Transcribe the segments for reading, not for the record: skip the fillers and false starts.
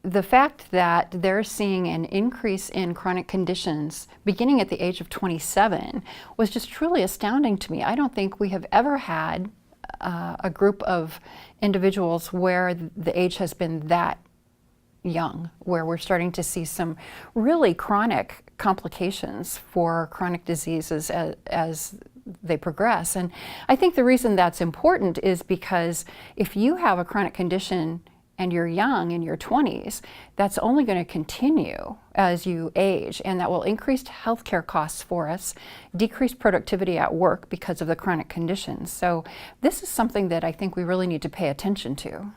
the fact that they're seeing an increase in chronic conditions beginning at the age of 27 was just truly astounding to me. I don't think we have ever had a group of individuals where the age has been that young, where we're starting to see some really chronic complications for chronic diseases as they progress. And I think the reason that's important is because if you have a chronic condition and you're young in your 20s, that's only going to continue as you age, and that will increase healthcare costs for us, decrease productivity at work because of the chronic conditions. So this is something that I think we really need to pay attention to.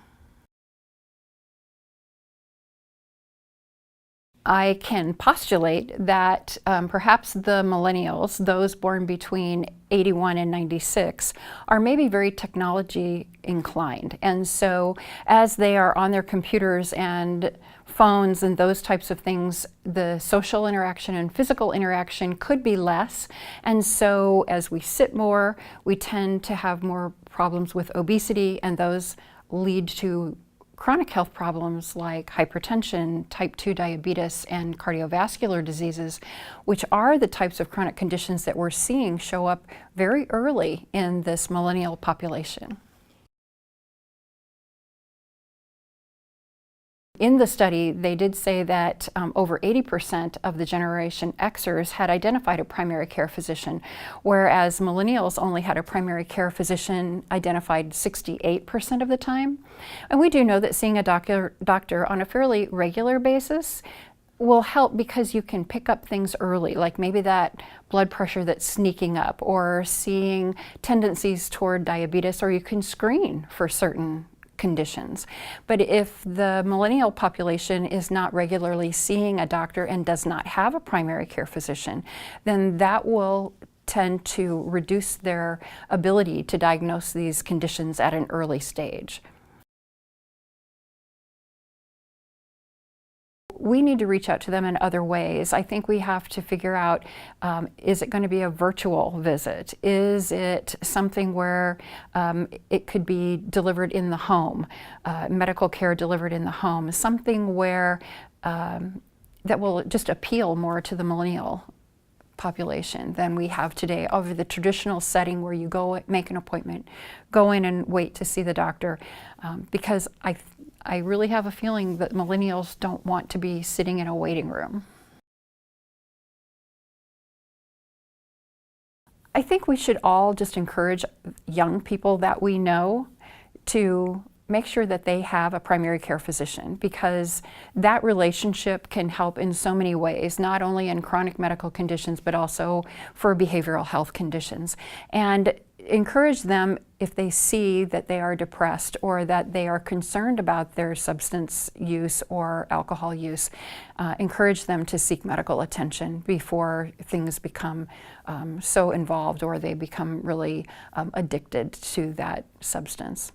I can postulate that perhaps the millennials, those born between 81 and 96, are maybe very technology inclined. And so as they are on their computers and phones and those types of things, the social interaction and physical interaction could be less. And so as we sit more, we tend to have more problems with obesity, and those lead to chronic health problems like hypertension, type 2 diabetes, and cardiovascular diseases, which are the types of chronic conditions that we're seeing show up very early in this millennial population. In the study, they did say that over 80% of the Generation Xers had identified a primary care physician, whereas millennials only had a primary care physician identified 68% of the time. And we do know that seeing a doctor on a fairly regular basis will help because you can pick up things early, like maybe that blood pressure that's sneaking up, or seeing tendencies toward diabetes, or you can screen for certain conditions. But if the millennial population is not regularly seeing a doctor and does not have a primary care physician, then that will tend to reduce their ability to diagnose these conditions at an early stage. We need to reach out to them in other ways. I think we have to figure out, is it going to be a virtual visit? Is it something where it could be delivered in the home, medical care delivered in the home, something where that will just appeal more to the millennial population than we have today, over the traditional setting where you go make an appointment, go in and wait to see the doctor, because I really have a feeling that millennials don't want to be sitting in a waiting room. I think we should all just encourage young people that we know to make sure that they have a primary care physician, because that relationship can help in so many ways, not only in chronic medical conditions, but also for behavioral health conditions. And encourage them, if they see that they are depressed or that they are concerned about their substance use or alcohol use, encourage them to seek medical attention before things become so involved or they become really addicted to that substance.